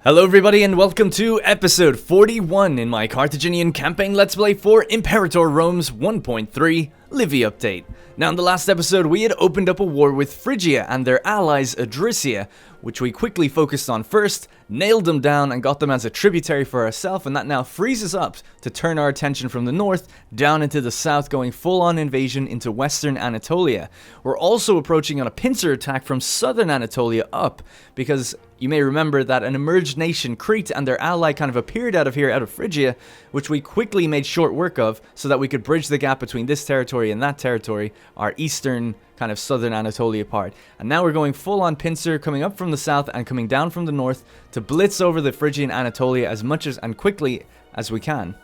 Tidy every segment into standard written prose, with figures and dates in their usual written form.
Hello everybody and welcome to episode 41 in my Carthaginian campaign Let's Play for Imperator Rome's 1.3 Livy update. Now in the last episode we had opened up a war with Phrygia and their allies Adricia, which we quickly focused on first, nailed them down and got them as a tributary for ourselves, and that now frees us up to turn our attention from the north down into the south, going full-on invasion into western Anatolia. We're also approaching on a pincer attack from southern Anatolia up, because you may remember that an emerged nation, Crete, and their ally kind of appeared out of here, out of Phrygia, which we quickly made short work of so that we could bridge the gap between this territory and that territory, our eastern kind of southern Anatolia part. And now we're going full on pincer, coming up from the south and coming down from the north to blitz over the Phrygian Anatolia as much as and quickly as we can.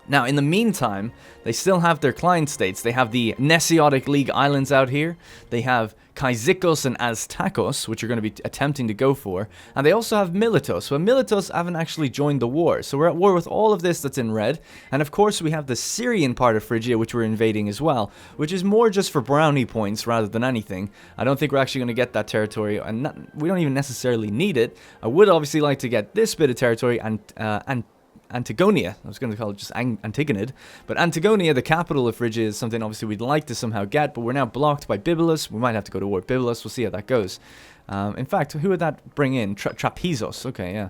Now, in the meantime, they still have their client states. They have the Nesiotic League Islands out here. They have Kaizikos and Aztakos, which are going to be attempting to go for. And they also have Miletos. But Miletos haven't actually joined the war. So we're at war with all of this that's in red. And of course, we have the Syrian part of Phrygia, which we're invading as well, which is more just for brownie points rather than anything. I don't think we're actually going to get that territory, and we don't even necessarily need it. I would obviously like to get this bit of territory and Antigonia. I was going to call it just Antigonid. But Antigonia, the capital of Phrygia, is something obviously we'd like to somehow get, but we're now blocked by Bibulus. We might have to go to war with Bibulus. We'll see how that goes. In fact, who would that bring in? Trapezos. Okay, yeah.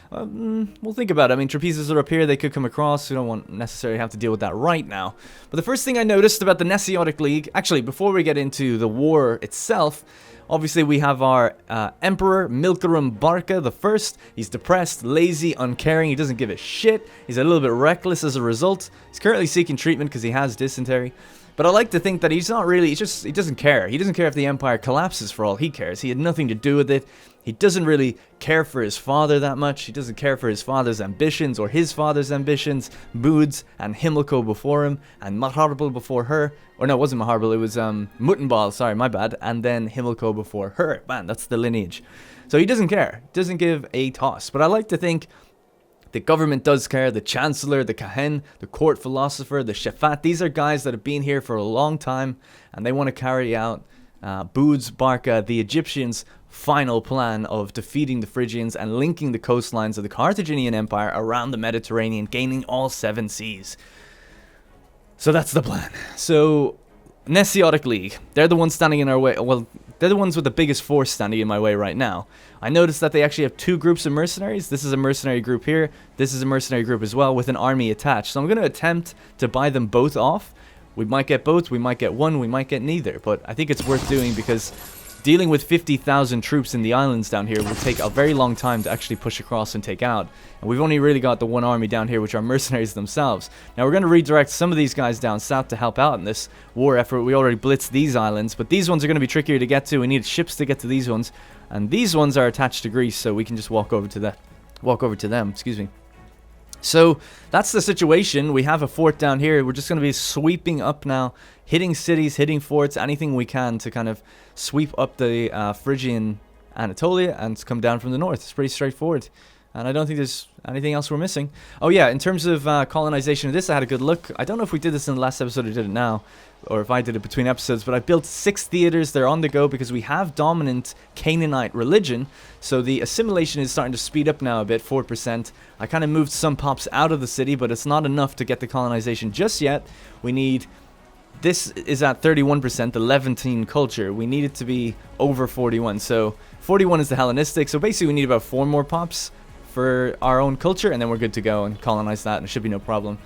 We'll think about it. I mean, Trapezos are up here. They could come across. We don't want necessarily have to deal with that right now. But the first thing I noticed about the Nesiotic League, actually, before we get into the war itself, obviously, we have our Emperor, Milcarum Barca the First. He's depressed, lazy, uncaring. He doesn't give a shit. He's a little bit reckless as a result. He's currently seeking treatment because he has dysentery. But I like to think that he's not really, he doesn't care. He doesn't care if the empire collapses for all he cares. He had nothing to do with it. He doesn't really care for his father that much. He doesn't care for his father's ambitions or his father's ambitions. Moods and Himilco before him and Maharbal before her. Or no, it wasn't Maharbal, it was Muttenbal, sorry, my bad. And then Himilco before her. Man, that's the lineage. So he doesn't care. Doesn't give a toss. But I like to think the government does care. The chancellor, the Kahen, the court philosopher, the Shefat. These are guys that have been here for a long time. And they want to carry out Boods, Barca, the Egyptians' final plan of defeating the Phrygians and linking the coastlines of the Carthaginian Empire around the Mediterranean, gaining all 7 seas. So that's the plan. So, Nesiotic League, they're the ones standing in our way. Well, they're the ones with the biggest force standing in my way right now. I noticed that they actually have 2 groups of mercenaries. This is a mercenary group here. This is a mercenary group as well with an army attached. So I'm going to attempt to buy them both off. We might get both, we might get one, we might get neither. But I think it's worth doing because dealing with 50,000 troops in the islands down here will take a very long time to actually push across and take out. And we've only really got the one army down here, which are mercenaries themselves. Now we're going to redirect some of these guys down south to help out in this war effort. We already blitzed these islands, but these ones are going to be trickier to get to. We need ships to get to these ones. And these ones are attached to Greece, so we can just walk over to them, excuse me. So that's the situation. We have a fort down here. We're just going to be sweeping up now, hitting cities, hitting forts, anything we can to kind of sweep up the Phrygian Anatolia and come down from the north. It's pretty straightforward. And I don't think there's anything else we're missing. Oh yeah, in terms of colonization of this, I had a good look. I don't know if we did this in the last episode or did it now, or if I did it between episodes, but I built 6 theaters. They're on the go because we have dominant Canaanite religion. So the assimilation is starting to speed up now a bit, 4%. I kind of moved some pops out of the city, but it's not enough to get the colonization just yet. We need... This is at 31%, the Levantine culture. We need it to be over 41. So 41 is the Hellenistic. So basically we need about 4 more pops for our own culture, and then we're good to go and colonize that, and it should be no problem.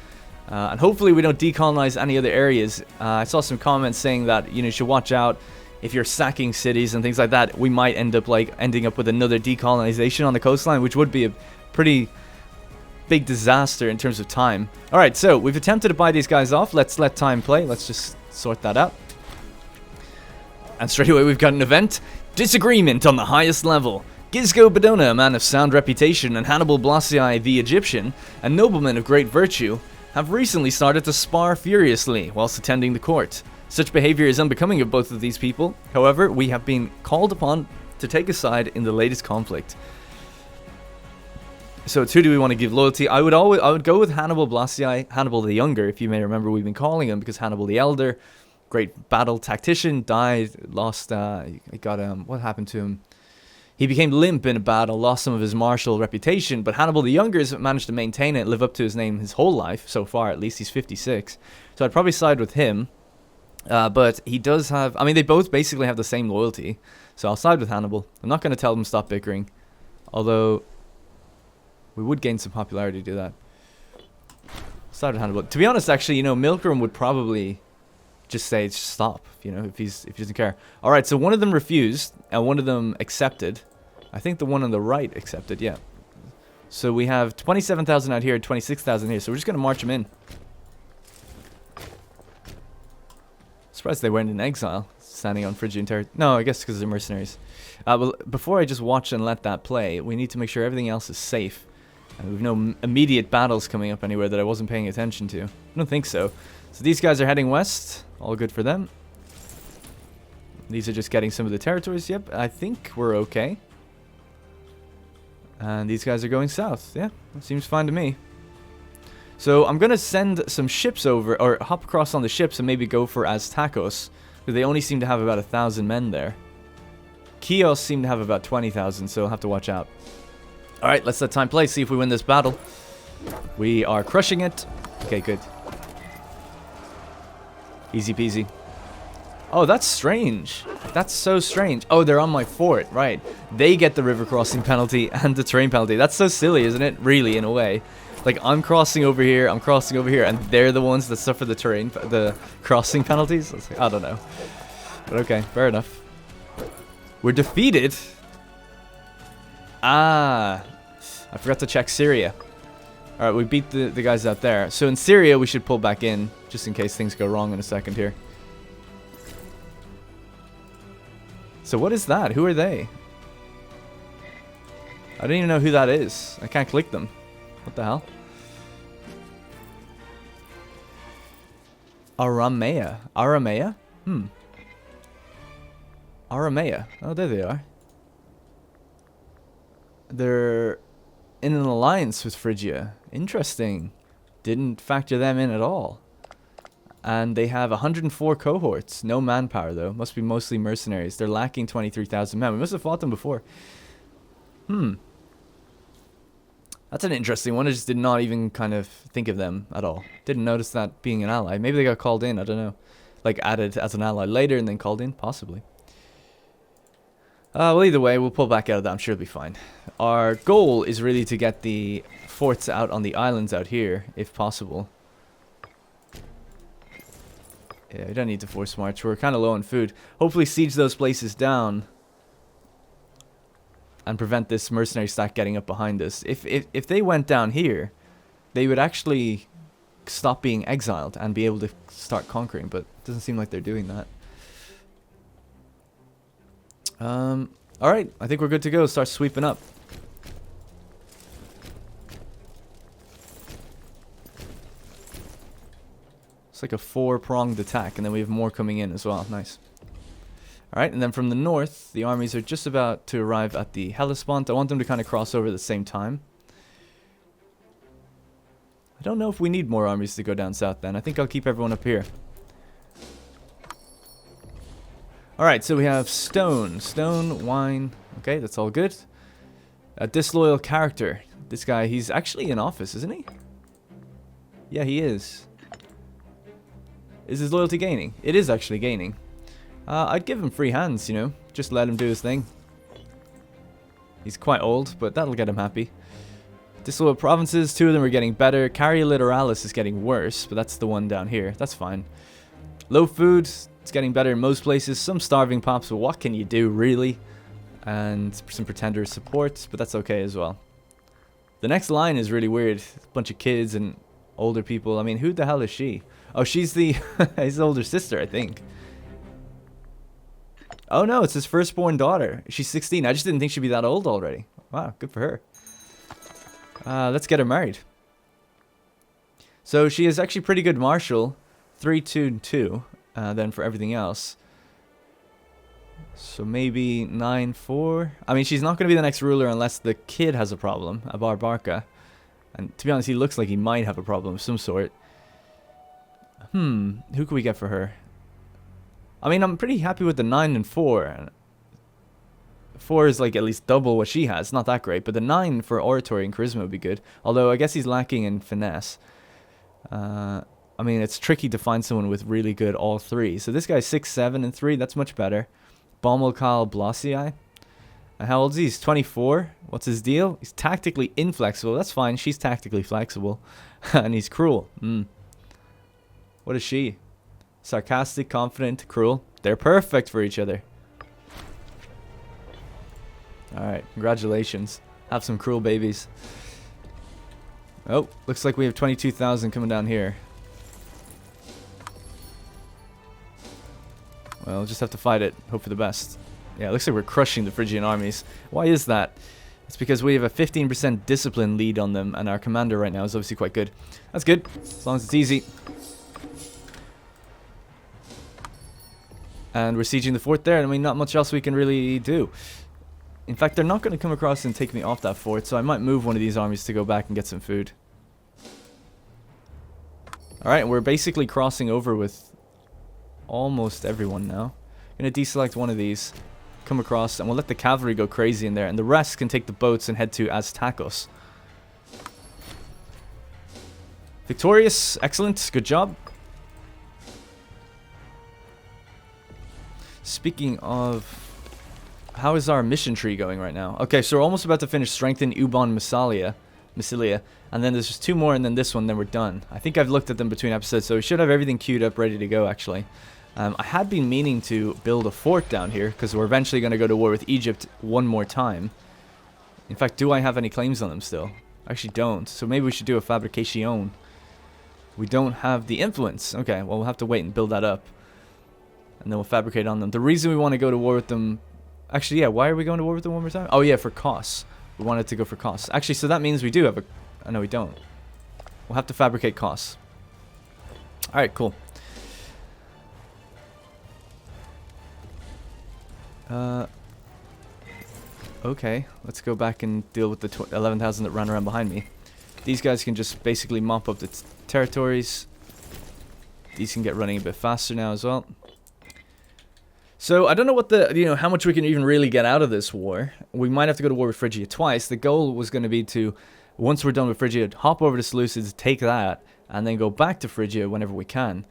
And hopefully we don't decolonize any other areas. I saw some comments saying that you should watch out if you're sacking cities and things like that. We might ending up with another decolonization on the coastline, which would be a pretty big disaster in terms of time. Alright, so we've attempted to buy these guys off. Let's let time play. Let's just sort that out. And straight away we've got an event. Disagreement on the highest level. Gisgo Bedona, a man of sound reputation, and Hannibal Blasii, the Egyptian, a nobleman of great virtue, have recently started to spar furiously whilst attending the court. Such behavior is unbecoming of both of these people. However, we have been called upon to take a side in the latest conflict. So it's who do we want to give loyalty? I would go with Hannibal Blasii, Hannibal the Younger, if you may remember. We've been calling him because Hannibal the Elder, great battle tactician, died, lost, what happened to him? He became limp in a battle, lost some of his martial reputation, but Hannibal the Younger has managed to maintain it, live up to his name his whole life, so far at least. He's 56. So I'd probably side with him. But he does have... I mean, they both basically have the same loyalty. So I'll side with Hannibal. I'm not going to tell them stop bickering. Although, we would gain some popularity to do that. Side with Hannibal. To be honest, actually, you know, Milgram would probably just say stop, you know, if he doesn't care. Alright, so one of them refused, and one of them accepted. I think the one on the right accepted, yeah. So we have 27,000 out here, 26,000 here, so we're just going to march them in. Surprised they weren't in exile, standing on Phrygian territory. No, I guess because they're mercenaries. Well, before I just watch and let that play, we need to make sure everything else is safe. And we've no immediate battles coming up anywhere that I wasn't paying attention to. I don't think so. So these guys are heading west. All good for them. These are just getting some of the territories. Yep, I think we're okay. And these guys are going south. Yeah, that seems fine to me. So I'm going to send some ships over, or hop across on the ships and maybe go for Aztacos. Because they only seem to have about 1,000 men there. Chios seem to have about 20,000, so I'll have to watch out. Alright, let's let time play, see if we win this battle. We are crushing it. Okay, good. Easy peasy. Oh, that's strange. That's so strange. Oh, they're on my fort, right. They get the river crossing penalty and the terrain penalty. That's so silly, isn't it? Really, in a way. Like, I'm crossing over here, I'm crossing over here, and they're the ones that suffer the crossing penalties? Like, I don't know. But okay, fair enough. We're defeated. Ah, I forgot to check Syria. Alright, we beat the guys out there. So in Syria, we should pull back in, just in case things go wrong in a second here. So what is that? Who are they? I don't even know who that is. I can't click them. What the hell? Aramea. Aramea? Aramea. Oh, there they are. They're in an alliance with Phrygia. Interesting. Didn't factor them in at all. And they have 104 cohorts. No manpower, though. Must be mostly mercenaries. They're lacking 23,000 men. We must have fought them before. That's an interesting one. I just did not even kind of think of them at all. Didn't notice that being an ally. Maybe they got called in. I don't know. Like, added as an ally later and then called in. Possibly. Well, either way, we'll pull back out of that. I'm sure it'll be fine. Our goal is really to get the forts out on the islands out here, if possible. Yeah, we don't need to force march. We're kind of low on food. Hopefully siege those places down and prevent this mercenary stack getting up behind us. If they went down here, they would actually stop being exiled and be able to start conquering, but it doesn't seem like they're doing that. Alright, I think we're good to go. Start sweeping up. It's like a 4-pronged attack, and then we have more coming in as well. Nice. Alright, and then from the north, the armies are just about to arrive at the Hellespont. I want them to kind of cross over at the same time. I don't know if we need more armies to go down south then. I think I'll keep everyone up here. Alright, so we have stone, wine. Okay, that's all good. A disloyal character. This guy, he's actually in office, isn't he? Yeah, he is. Is his loyalty gaining? It is actually gaining. I'd give him free hands, you know. Just let him do his thing. He's quite old, but that'll get him happy. Disloyal provinces, 2 of them are getting better. Caria Littoralis is getting worse, but that's the one down here. That's fine. Low food, it's getting better in most places. Some starving pops, but what can you do, really? And some pretender support, but that's okay as well. The next line is really weird. A bunch of kids and older people. I mean, who the hell is she? Oh, she's the his older sister, I think. Oh no, it's his firstborn daughter. She's 16. I just didn't think she'd be that old already. Wow, good for her. Let's get her married. So she is actually pretty good martial. 3-2-2. Then for everything else. So maybe 9-4. I mean, she's not going to be the next ruler unless the kid has a problem. Abar Barca. And to be honest, he looks like he might have a problem of some sort. Who can we get for her? I mean, I'm pretty happy with the 9 and 4. 4 is like at least double what she has. Not that great, but the 9 for oratory and charisma would be good. Although I guess he's lacking in finesse. I mean, it's tricky to find someone with really good all 3. So this guy's 6, 7, and 3. That's much better. Bommelkal Blossii. And how old is he? He's 24. What's his deal? He's tactically inflexible. That's fine. She's tactically flexible. And he's cruel. What is she? Sarcastic, confident, cruel. They're perfect for each other. Alright, congratulations. Have some cruel babies. Oh, looks like we have 22,000 coming down here. Well, we'll just have to fight it. Hope for the best. Yeah, it looks like we're crushing the Phrygian armies. Why is that? It's because we have a 15% discipline lead on them, and our commander right now is obviously quite good. That's good, as long as it's easy. And we're sieging the fort there. I mean, not much else we can really do. In fact, they're not going to come across and take me off that fort, so I might move one of these armies to go back and get some food. Alright, we're basically crossing over with almost everyone now. I'm going to deselect one of these, come across, and we'll let the cavalry go crazy in there, and the rest can take the boats and head to Aztacos. Victorious, excellent, good job. Speaking of, how is our mission tree going right now? Okay, so we're almost about to finish Strengthen Ubon Massilia, and then there's just 2 more, and then this one, then we're done. I think I've looked at them between episodes, so we should have everything queued up, ready to go, actually. I had been meaning to build a fort down here, because we're eventually going to go to war with Egypt one more time. In fact, do I have any claims on them still? I actually don't, so maybe we should do a fabrication. We don't have the influence. Okay, well, we'll have to wait and build that up. And then we'll fabricate on them. The reason we want to go to war with them... Actually, yeah, why are we going to war with them one more time? Oh, yeah, for costs. We wanted to go for costs. Actually, so that means we do have a... Oh, no, we don't. We'll have to fabricate costs. Alright, cool. Okay, let's go back and deal with the 11,000 that ran around behind me. These guys can just basically mop up the territories. These can get running a bit faster now as well. So I don't know what the, how much we can even really get out of this war. We might have to go to war with Phrygia twice. The goal was going to be to, once we're done with Phrygia, hop over to Seleucids, take that, and then go back to Phrygia whenever we can.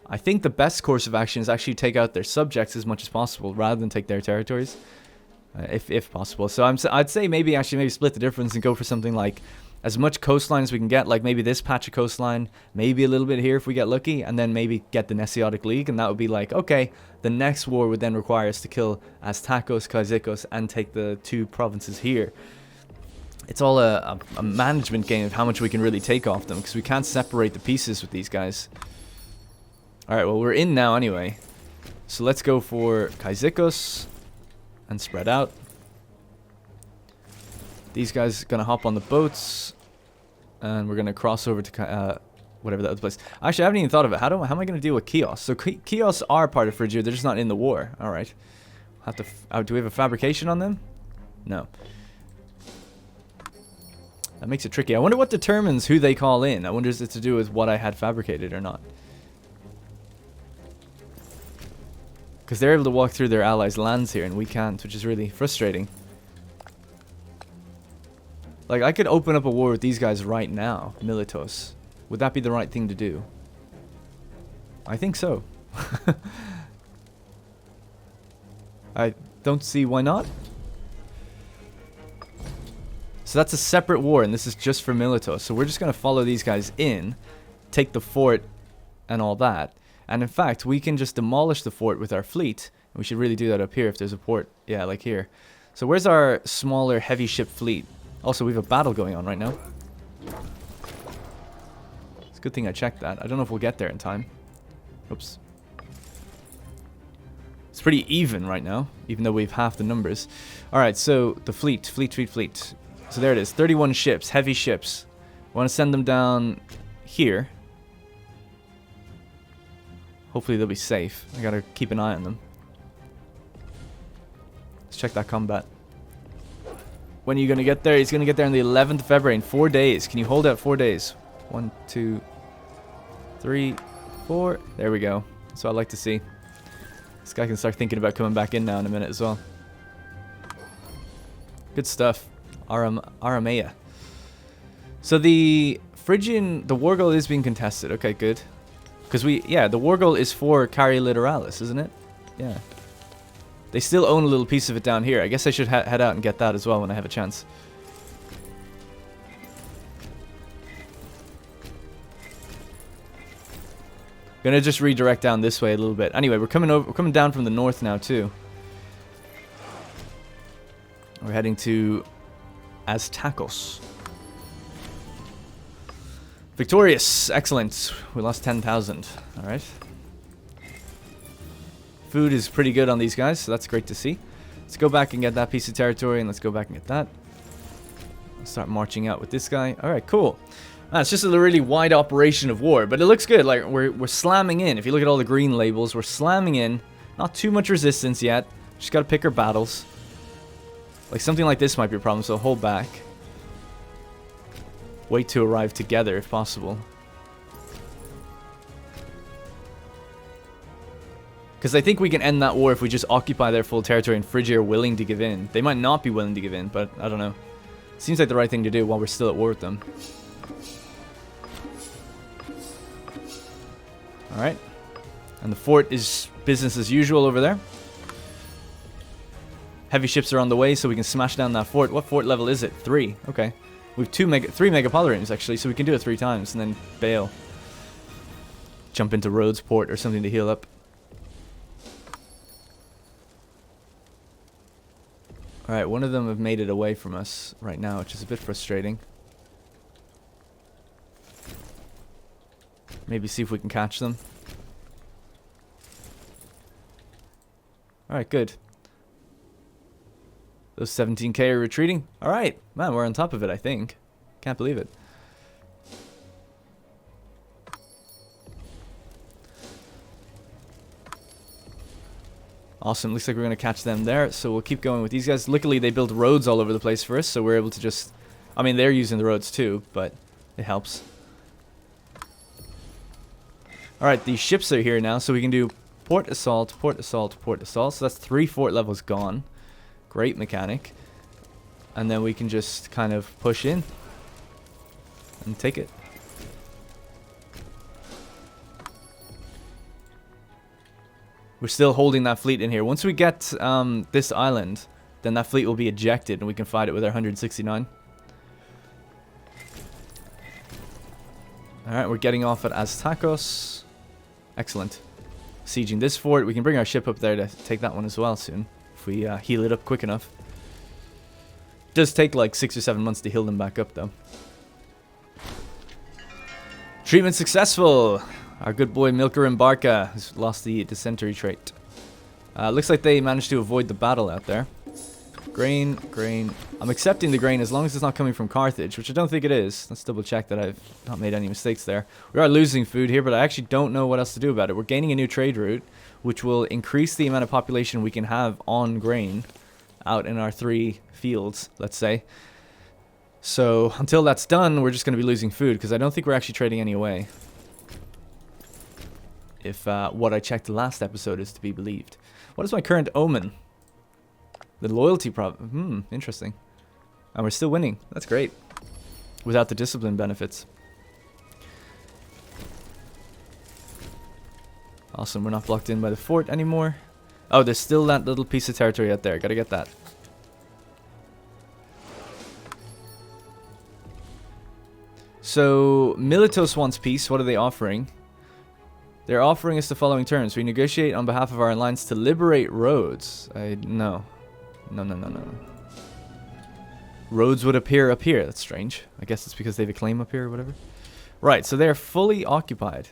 I think the best course of action is actually take out their subjects as much as possible, rather than take their territories, if possible. So I'd say maybe split the difference and go for something like as much coastline as we can get, like maybe this patch of coastline, maybe a little bit here if we get lucky, and then maybe get the Nesiotic League, and that would be like, okay, the next war would then require us to kill Aztacos, Cyzicus, and take the 2 provinces here. It's all a management game of how much we can really take off them, because we can't separate the pieces with these guys. Alright, well, we're in now anyway. So let's go for Cyzicus and spread out. These guys are going to hop on the boats, and we're going to cross over to whatever that other place. Actually, I haven't even thought of it. How am I going to deal with Chios? So Chios are part of Phrygia, they're just not in the war. Alright. Have to. Do we have a fabrication on them? No. That makes it tricky. I wonder what determines who they call in. I wonder if it's to do with what I had fabricated or not. Because they're able to walk through their allies' lands here, and we can't, which is really frustrating. Like, I could open up a war with these guys right now, Miletos. Would that be the right thing to do? I think so. I don't see why not. So that's a separate war, and this is just for Miletos. So we're just going to follow these guys in, take the fort, and all that. And in fact, we can just demolish the fort with our fleet. We should really do that up here if there's a port. Yeah, like here. So where's our smaller heavy ship fleet? Also, we have a battle going on right now. It's a good thing I checked that. I don't know if we'll get there in time. Oops. It's pretty even right now, even though we've half the numbers. Alright, so the fleet. So there it is. 31 ships, heavy ships. I want to send them down here. Hopefully they'll be safe. I gotta keep an eye on them. Let's check that combat. When are you gonna get there? He's gonna get there on the 11th of February in 4 days. Can you hold out 4 days? 1, 2, 3, 4. There we go. That's what I like to see. This guy can start thinking about coming back in now in a minute as well. Good stuff. Aramea. So the Phrygian, the war goal is being contested. Okay, good. Because the war goal is for Carry Literalis, isn't it? Yeah. They still own a little piece of it down here. I guess I should head out and get that as well when I have a chance. Gonna just redirect down this way a little bit. Anyway, we're coming down from the north now too. We're heading to Aztacos. Victorious, excellent. We lost 10,000. All right. Food is pretty good on these guys, so that's great to see. Let's go back and get that piece of territory, and let's go back and get that. Let's start marching out with this guy. All right, cool. It's just a really wide operation of war, but it looks good. Like we're slamming in. If you look at all the green labels, we're slamming in. Not too much resistance yet. Just gotta pick our battles. Like something like this might be a problem, so hold back. Wait to arrive together if possible. Because I think we can end that war if we just occupy their full territory and Phrygia are willing to give in. They might not be willing to give in, but I don't know. Seems like the right thing to do while we're still at war with them. Alright. And the fort is business as usual over there. Heavy ships are on the way, so we can smash down that fort. What fort level is it? 3. Okay. We have 3 megapolirines, actually, so we can do it 3 times and then bail. Jump into Rhodes Port or something to heal up. Alright, one of them have made it away from us right now, which is a bit frustrating. Maybe see if we can catch them. Alright, good. Those 17k are retreating. Alright, man, we're on top of it, I think. Can't believe it. Awesome, looks like we're going to catch them there, so we'll keep going with these guys. Luckily, they built roads all over the place for us, so we're able to just... I mean, they're using the roads too, but it helps. Alright, these ships are here now, so we can do port assault, port assault, port assault. So that's 3 fort levels gone. Great mechanic. And then we can just kind of push in and take it. We're still holding that fleet in here. Once we get this island, then that fleet will be ejected and we can fight it with our 169. Alright, we're getting off at Aztacos. Excellent. Sieging this fort. We can bring our ship up there to take that one as well soon. If we heal it up quick enough. It does take like 6 or 7 months to heal them back up though. Treatment successful. Our good boy Milker and Barca has lost the dysentery trait. Looks like they managed to avoid the battle out there. Grain, grain. I'm accepting the grain as long as it's not coming from Carthage, which I don't think it is. Let's double check that I've not made any mistakes there. We are losing food here, but I actually don't know what else to do about it. We're gaining a new trade route, which will increase the amount of population we can have on grain out in our 3 fields, let's say. So until that's done, we're just going to be losing food, because I don't think we're actually trading any away. If what I checked the last episode is to be believed. What is my current omen? The loyalty problem. Interesting. And we're still winning. That's great. Without the discipline benefits. Awesome. We're not blocked in by the fort anymore. Oh, there's still that little piece of territory out there. Gotta get that. So, Militos wants peace. What are they offering? They're offering us the following terms. We negotiate on behalf of our alliance to liberate Rhodes. No. No. Rhodes would appear up here. That's strange. I guess it's because they have a claim up here or whatever. Right, so they're fully occupied.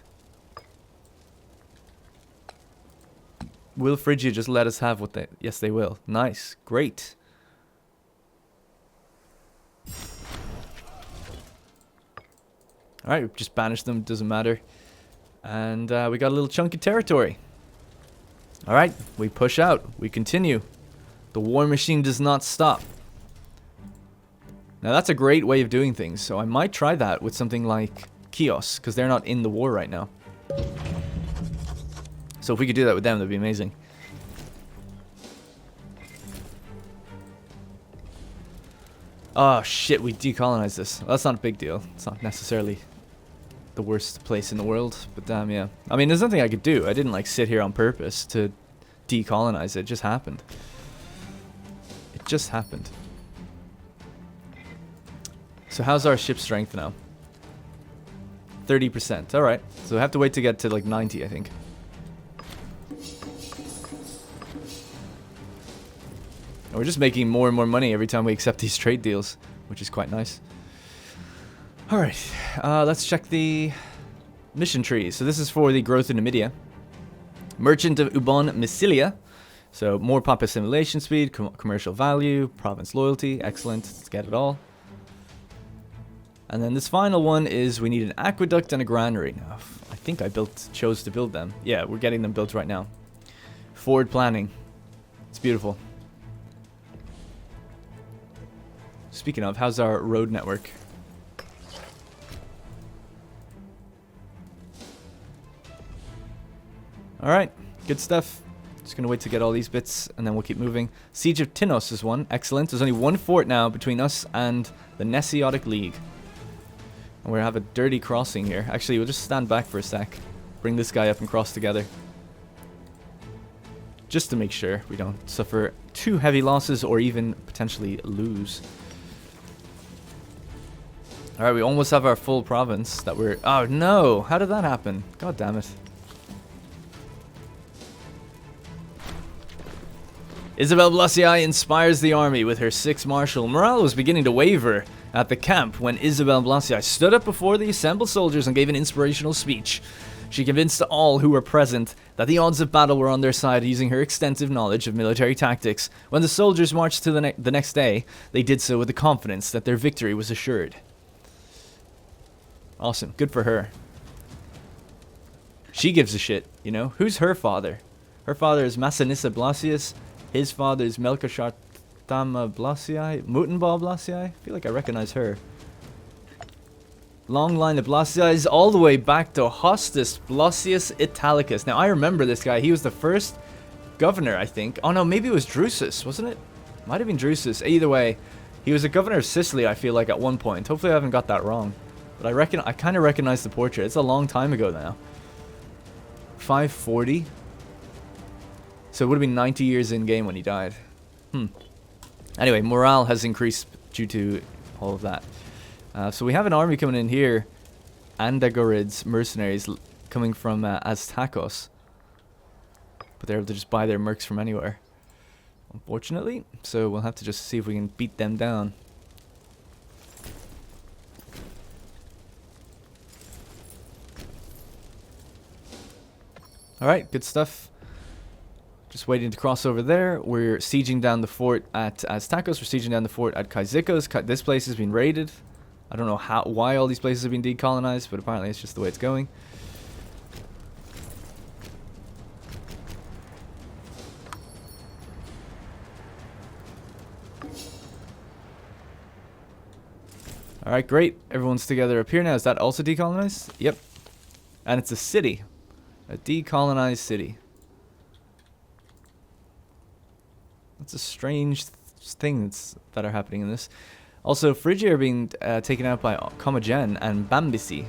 Will Phrygia just let us have what they... Yes, they will. Nice. Great. Alright, we've just banished them. Doesn't matter. And we got a little chunky territory. Alright, we push out. We continue. The war machine does not stop. Now that's a great way of doing things, so I might try that with something like Chios, because they're not in the war right now. So if we could do that with them, that'd be amazing. Oh shit, we decolonized this. Well, that's not a big deal. It's not necessarily the worst place in the world, but damn, yeah. I mean, there's nothing I could do. I didn't like sit here on purpose to decolonize it. It just happened. It just happened. So how's our ship strength now? 30%. Alright. So we have to wait to get to like 90, I think. And we're just making more and more money every time we accept these trade deals, which is quite nice. Alright. Let's check the mission tree. So this is for the growth in Numidia. Merchant of Ubon Massilia. So more pop assimilation speed, commercial value, province loyalty. Excellent. Let's get it all. And then this final one is we need an aqueduct and a granary. Now, I think I chose to build them. Yeah, we're getting them built right now. Forward planning. It's beautiful. Speaking of, how's our road network? Alright, good stuff. Just gonna wait to get all these bits and then we'll keep moving. Siege of Tinos is one. Excellent. There's only one fort now between us and the Nesiotic League. And we're gonna have a dirty crossing here. Actually, we'll just stand back for a sec. Bring this guy up and cross together. Just to make sure we don't suffer too heavy losses or even potentially lose. Alright, we almost have our full province that we're... Oh no! How did that happen? God damn it. Isabel Blasiai inspires the army with her 6th marshal. Morale was beginning to waver at the camp when Isabel Blasiai stood up before the assembled soldiers and gave an inspirational speech. She convinced all who were present that the odds of battle were on their side using her extensive knowledge of military tactics. When the soldiers marched to the next day, they did so with the confidence that their victory was assured. Awesome. Good for her. She gives a shit, you know? Who's her father? Her father is Massinissa Blasius. His father is Melkoshartama Blasiai. Mutenbal Blasiai? I feel like I recognize her. Long line of Blasiais all the way back to Hostus Blasius Italicus. Now, I remember this guy. He was the first governor, I think. Oh, no, maybe it was Drusus, wasn't it? Might have been Drusus. Either way, he was a governor of Sicily, I feel like, at one point. Hopefully I haven't got that wrong. But I kind of recognize the portrait. It's a long time ago now. 540? So it would have been 90 years in-game when he died. Anyway, morale has increased due to all of that. So we have an army coming in here. Andagorids mercenaries coming from Aztakos. But they're able to just buy their mercs from anywhere. Unfortunately. So we'll have to just see if we can beat them down. Alright, good stuff. Just waiting to cross over there. We're sieging down the fort at Aztakos. We're sieging down the fort at Kaizikos. This place has been raided. I don't know why all these places have been decolonized, but apparently it's just the way it's going. Alright, great. Everyone's together up here now. Is that also decolonized? Yep. And it's a city. A decolonized city. That's a strange things that are happening in this. Also, Phrygia are being taken out by Comagen and Bambisi.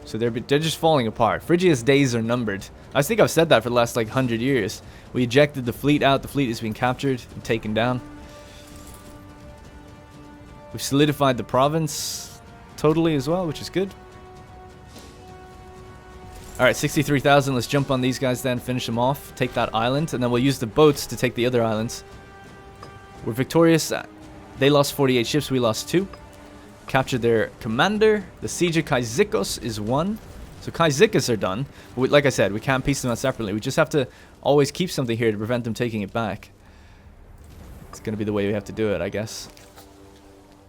So they're just falling apart. Phrygia's days are numbered. I think I've said that for the last like 100 years. We ejected the fleet out. The fleet is being captured and taken down. We've solidified the province totally as well, which is good. Alright, 63,000. Let's jump on these guys then, finish them off, take that island, and then we'll use the boats to take the other islands. We're victorious. They lost 48 ships, we lost 2. Captured their commander. The siege of Kaizikos is won. So Kaizikos are done. But like I said, we can't piece them out separately. We just have to always keep something here to prevent them taking it back. It's going to be the way we have to do it, I guess.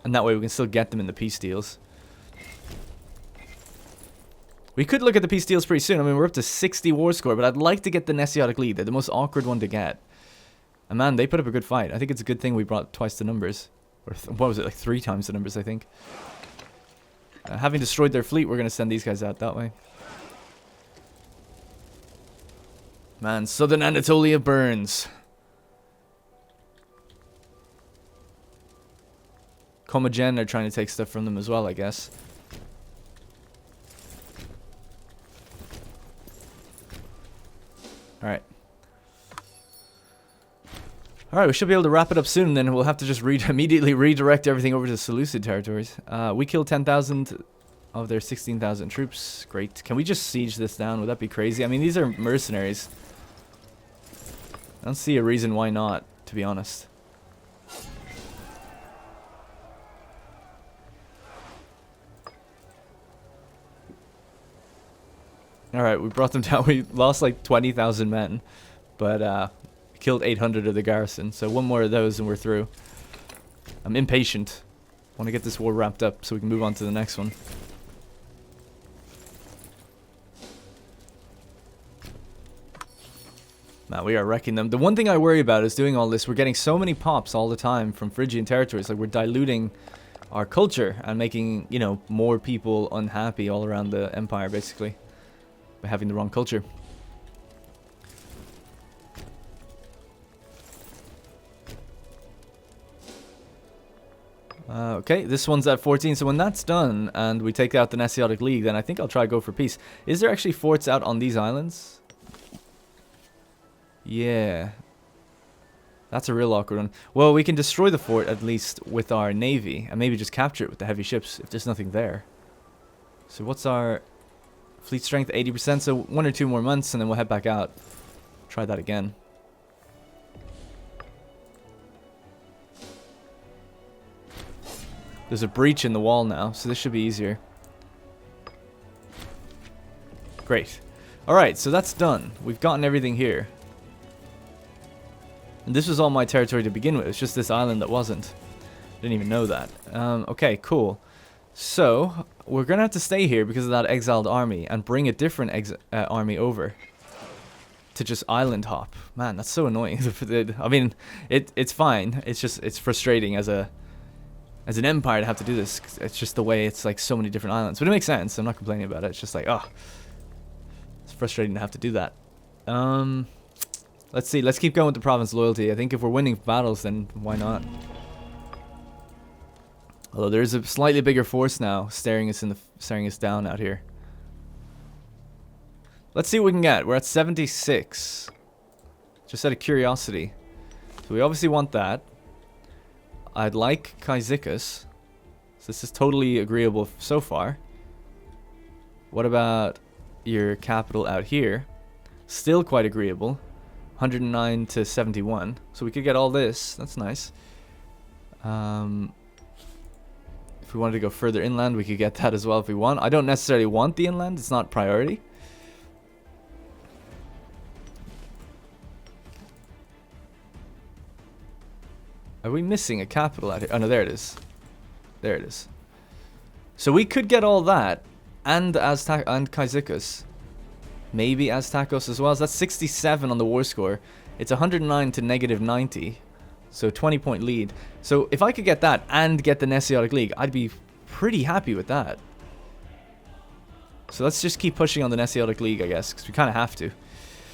And that way we can still get them in the peace deals. We could look at the peace deals pretty soon. I mean, we're up to 60 war score, but I'd like to get the Nesiotic League. They're the most awkward one to get. And man, they put up a good fight. I think it's a good thing we brought twice the numbers. Or what was it, like 3 times the numbers, I think. Having destroyed their fleet, we're going to send these guys out that way. Man, southern Anatolia burns. Comagen are trying to take stuff from them as well, I guess. Alright. Alright, we should be able to wrap it up soon, then we'll have to just immediately redirect everything over to Seleucid territories. We killed 10,000 of their 16,000 troops. Great. Can we just siege this down? Would that be crazy? I mean, these are mercenaries. I don't see a reason why not, to be honest. Alright, we brought them down. We lost like 20,000 men, but killed 800 of the garrison. So one more of those and we're through. I'm impatient. Want to get this war wrapped up so we can move on to the next one. Man, we are wrecking them. The one thing I worry about is doing all this. We're getting so many pops all the time from Phrygian territories. Like, we're diluting our culture and making, you know, more people unhappy all around the empire, basically, by having the wrong culture. Okay, this one's at 14, so when that's done and we take out the Nasiotic League, then I think I'll try to go for peace. Is there actually forts out on these islands? Yeah. That's a real awkward one. Well, we can destroy the fort at least with our navy and maybe just capture it with the heavy ships if there's nothing there. So what's our fleet strength? 80%, so 1 or 2 more months and then we'll head back out. Try that again. There's a breach in the wall now, so this should be easier. Great. Alright, so that's done. We've gotten everything here. And this was all my territory to begin with. It's just this island that wasn't. Didn't even know that. Okay, cool. So, we're going to have to stay here because of that exiled army and bring a different army over to just island hop. Man, that's so annoying. I mean, it's fine. It's just, it's frustrating as an empire to have to do this. It's just the way it's like so many different islands. But it makes sense. I'm not complaining about it. It's just like, oh, it's frustrating to have to do that. Let's see. Let's keep going with the province loyalty. I think if we're winning battles, then why not? Although there is a slightly bigger force now staring us down out here. Let's see what we can get. We're at 76. Just out of curiosity. So we obviously want that. I'd like Cyzicus. So this is totally agreeable so far. What about your capital out here? Still quite agreeable. 109 to 71. So we could get all this. That's nice. If we wanted to go further inland, we could get that as well if we want. I don't necessarily want the inland. It's not priority. Are we missing a capital out here? Oh, no, there it is. There it is. So we could get all that and Cyzicus. Maybe Aztacos as well. So that's 67 on the war score. It's 109 to negative 90. So 20-point lead. So if I could get that and get the Nasiotic League, I'd be pretty happy with that. So let's just keep pushing on the Nasiotic League, I guess, because we kind of have to.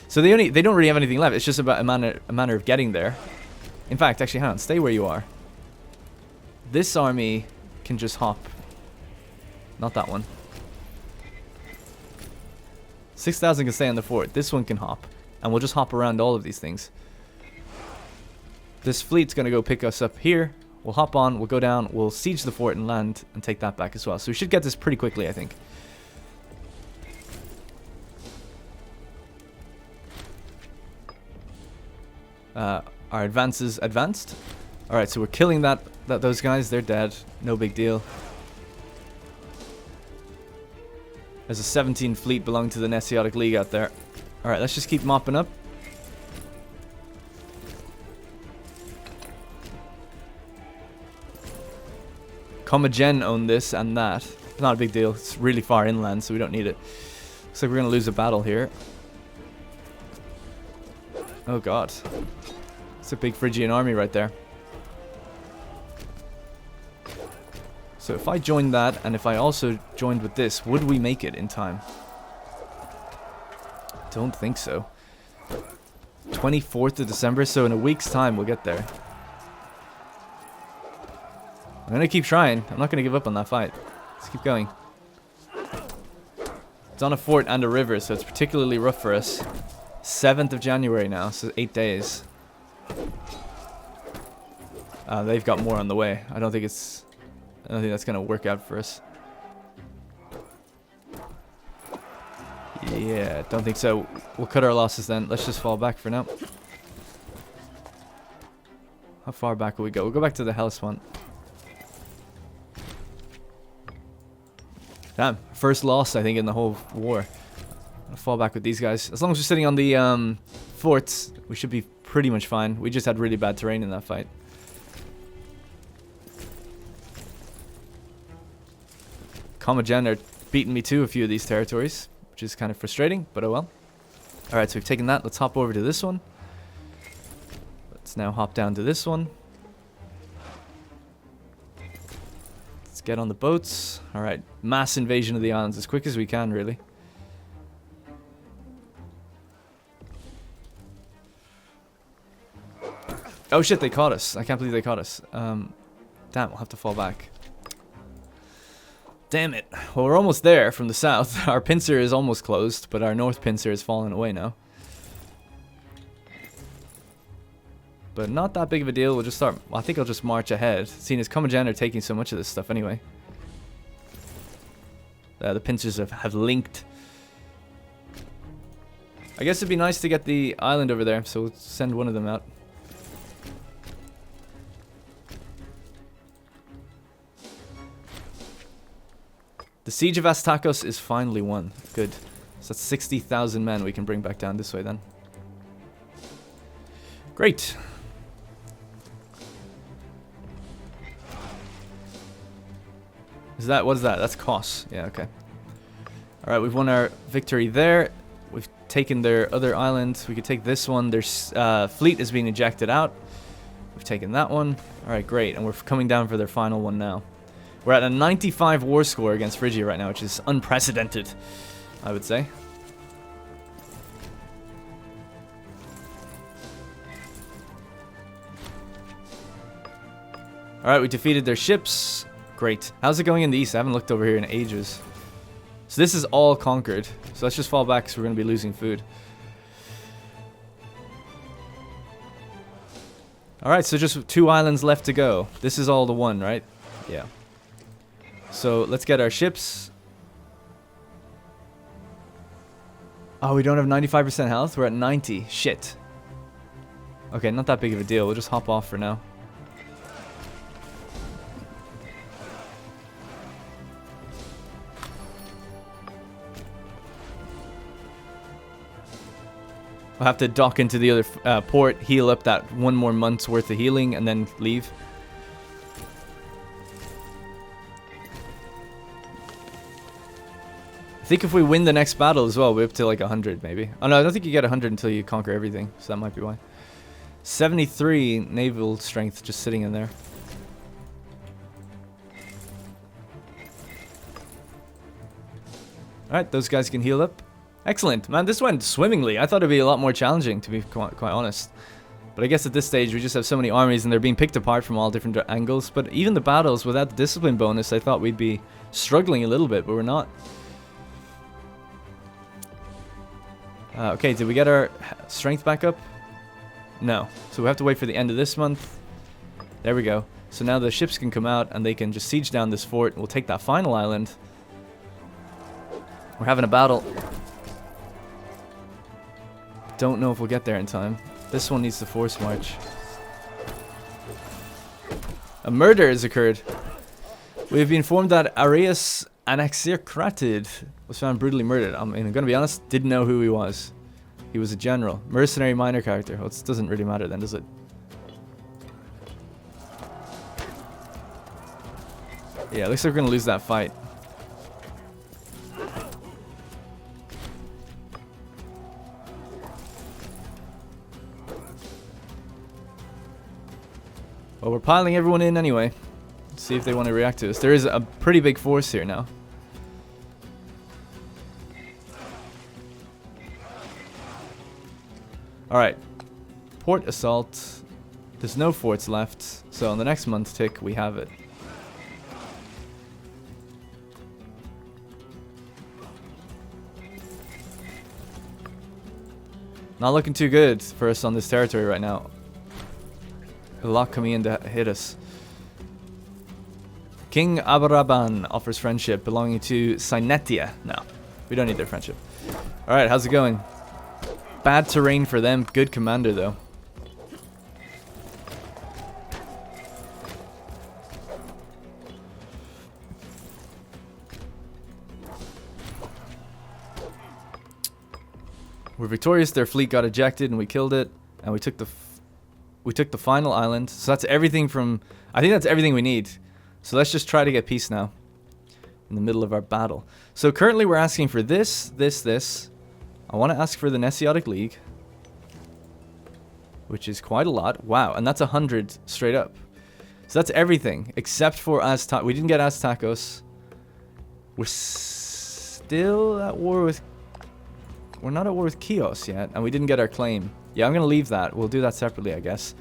So they don't really have anything left. It's just about a manner of getting there. In fact, actually, hang on. Stay where you are. This army can just hop. Not that one. 6,000 can stay on the fort. This one can hop. And we'll just hop around all of these things. This fleet's going to go pick us up here. We'll hop on. We'll go down. We'll siege the fort and land and take that back as well. So we should get this pretty quickly, I think. Our advances advanced. Alright, so we're killing those guys. They're dead. No big deal. There's a 17 fleet belonging to the Nasiotic League out there. Alright, let's just keep mopping up. Comagen own this and that. It's not a big deal. It's really far inland, so we don't need it. Looks like we're going to lose a battle here. Oh god. It's a big Phrygian army right there. So if I joined that, and if I also joined with this, would we make it in time? Don't think so. 24th of December, so in a week's time we'll get there. gonna keep trying. I'm not gonna give up on that fight. Let's keep going. It's on a fort and a river, so it's particularly rough for us. 7th of January now, so 8 days. They've got more on the way. I don't think that's gonna work out for us. Yeah, don't think so. We'll cut our losses then. Let's just fall back for now. How far back will we go? We'll go back to the Hellespont. Damn, first loss I think in the whole war. I'll fall back with these guys. As long as we're sitting on the forts, we should be pretty much fine. We just had really bad terrain in that fight. Commagene are beating me to a few of these territories, which is kind of frustrating, but oh well. Alright, so we've taken that. Let's hop over to this one. Let's now hop down to this one. Let's get on the boats. Alright, mass invasion of the islands as quick as we can, really. Oh shit, they caught us. I can't believe they caught us. Damn, we'll have to fall back. Damn it. Well, we're almost there from the south. Our pincer is almost closed, but our north pincer has fallen away now. But not that big of a deal. We'll just start. Well, I think I'll just march ahead, seeing as Commagene are taking so much of this stuff anyway. The pincers have linked. I guess it'd be nice to get the island over there, so we'll send one of them out. The siege of Astakos is finally won. Good. So that's 60,000 men we can bring back down this way then. Great. What is that? That's Kos. Yeah, okay. Alright, we've won our victory there. We've taken their other island. We could take this one. Their fleet is being ejected out. We've taken that one. Alright, great. And we're coming down for their final one now. We're at a 95 war score against Phrygia right now, which is unprecedented, I would say. Alright, we defeated their ships. Great. How's it going in the east? I haven't looked over here in ages. So this is all conquered. So let's just fall back because we're going to be losing food. Alright, so just 2 islands left to go. This is all the one, right? Yeah. So let's get our ships. Oh, we don't have 95% health? We're at 90. Shit. Okay, not that big of a deal. We'll just hop off for now. We'll have to dock into the other port, heal up that 1 more month's worth of healing, and then leave. I think if we win the next battle as well, we're up to like 100 maybe. Oh no, I don't think you get 100 until you conquer everything, so that might be why. 73 naval strength just sitting in there. Alright, those guys can heal up. Excellent. Man, this went swimmingly. I thought it'd be a lot more challenging, to be quite honest. But I guess at this stage, we just have so many armies and they're being picked apart from all different angles. But even the battles, without the discipline bonus, I thought we'd be struggling a little bit, but we're not. Okay, did we get our strength back up? No. So we have to wait for the end of this month. There we go. So now the ships can come out and they can just siege down this fort. We'll take that final island. We're having a battle. Don't know if we'll get there in time. This one needs to force march. A murder has occurred. We have been informed that Arius Anaxarcratid was found brutally murdered. I'm going to be honest, didn't know who he was. He was a general. Mercenary minor character. Well, it doesn't really matter then, does it? Yeah, looks like we're going to lose that fight. Well, we're piling everyone in anyway. Let's see if they want to react to us. There is a pretty big force here now. Alright. Port assault. There's no forts left. So on the next month tick, we have it. Not looking too good for us on this territory right now. A lot coming in to hit us. King Abaraban offers friendship belonging to Cynetia. No, we don't need their friendship. Alright, how's it going? Bad terrain for them. Good commander, though. We're victorious. Their fleet got ejected, and we killed it. And we took the final island. So that's everything from... I think that's everything we need. So let's just try to get peace now. In the middle of our battle. So currently we're asking for this. I want to ask for the Nesiotic League. Which is quite a lot. Wow, and that's 100 straight up. So that's everything. Except for Aztacos. We didn't get Aztacos. We're still at war with... We're not at war with Chios yet, and we didn't get our claim. Yeah, I'm going to leave that. We'll do that separately, I guess.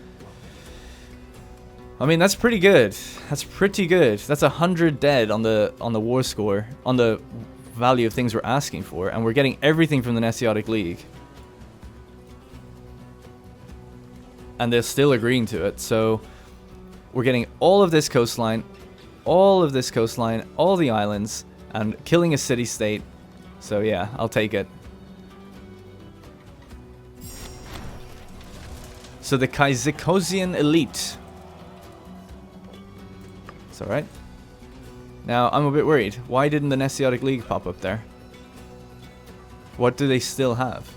I mean, that's pretty good. That's pretty good. That's 100 dead on the war score, on the value of things we're asking for, and we're getting everything from the Nesiotic League. And they're still agreeing to it, so we're getting all of this coastline, all the islands, and killing a city-state. So yeah, I'll take it. So the Kaizikosian elite. It's alright. Now, I'm a bit worried. Why didn't the Nesiotic League pop up there? What do they still have?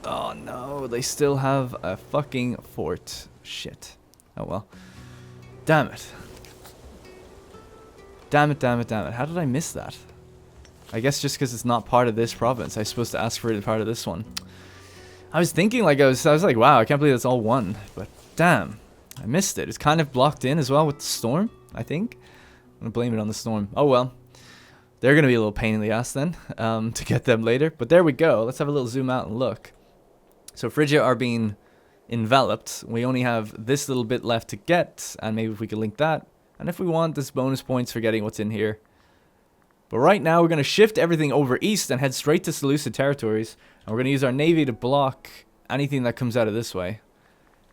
Oh no, they still have a fucking fort. Shit. Oh well. Damn it. Damn it. How did I miss that? I guess just because it's not part of this province. I was supposed to ask for it as part of this one. I was thinking like I was like, wow, I can't believe it's all one. But damn, I missed it. It's kind of blocked in as well with the storm, I think. I'm going to blame it on the storm. Oh well. They're going to be a little pain in the ass then to get them later. But there we go. Let's have a little zoom out and look. So Phrygia are being enveloped. We only have this little bit left to get. And maybe if we could link that. And if we want, this bonus points for getting what's in here. But right now, we're going to shift everything over east and head straight to Seleucid territories. And we're going to use our navy to block anything that comes out of this way.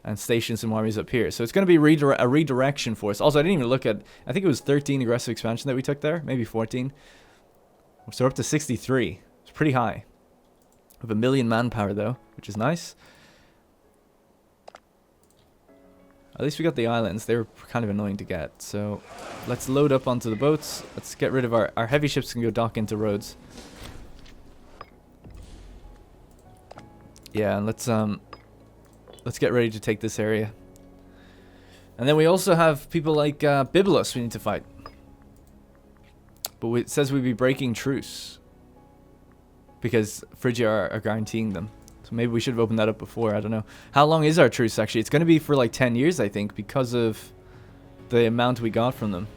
And station some armies up here. So it's going to be a redirection for us. Also, I didn't even look at... I think it was 13 aggressive expansion that we took there. Maybe 14. So we're up to 63. It's pretty high. We have 1 million manpower, though, which is nice. At least we got the islands. They were kind of annoying to get. So let's load up onto the boats. Let's get rid of our heavy ships can go dock into Rhodes. Yeah, and let's get ready to take this area. And then we also have people like Byblos we need to fight. But it says we'd be breaking truce. Because Phrygia are guaranteeing them. So maybe we should have opened that up before. I don't know. How long is our truce, actually? It's going to be for like 10 years, I think, because of the amount we got from them.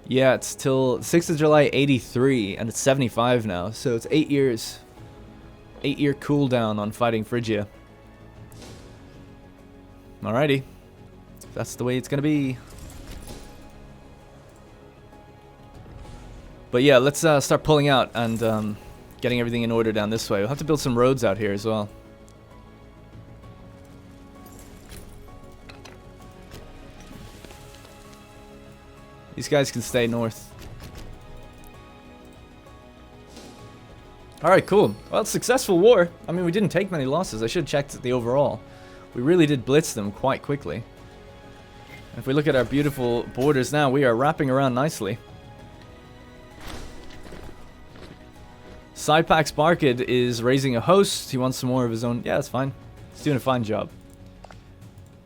Yeah, it's till 6th of July, 83, and it's 75 now. So it's 8 years. 8-year cooldown on fighting Phrygia. Alrighty. That's the way it's going to be. But yeah, let's start pulling out and... getting everything in order down this way. We'll have to build some roads out here as well. These guys can stay north. Alright, cool. Well, successful war. I mean, we didn't take many losses. I should have checked the overall. We really did blitz them quite quickly. And if we look at our beautiful borders now, we are wrapping around nicely. Sidepax Barkid is raising a host. He wants some more of his own. Yeah, that's fine. He's doing a fine job.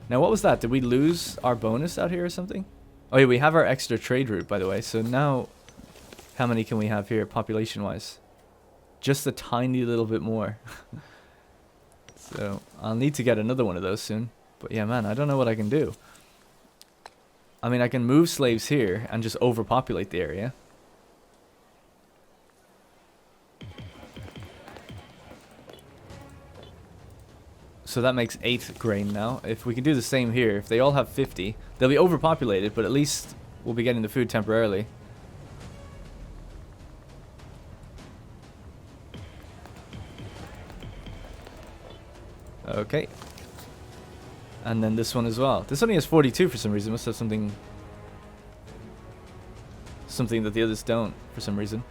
Now, what was that? Did we lose our bonus out here or something? Oh, yeah, we have our extra trade route, by the way. So now, how many can we have here, population-wise? Just a tiny little bit more. So, I'll need to get another one of those soon. But yeah, man, I don't know what I can do. I mean, I can move slaves here and just overpopulate the area. So that makes 8 grain now. If we can do the same here, if they all have 50, they'll be overpopulated, but at least we'll be getting the food temporarily. Okay. And then this one as well. This only has 42 for some reason. Must have something that the others don't for some reason.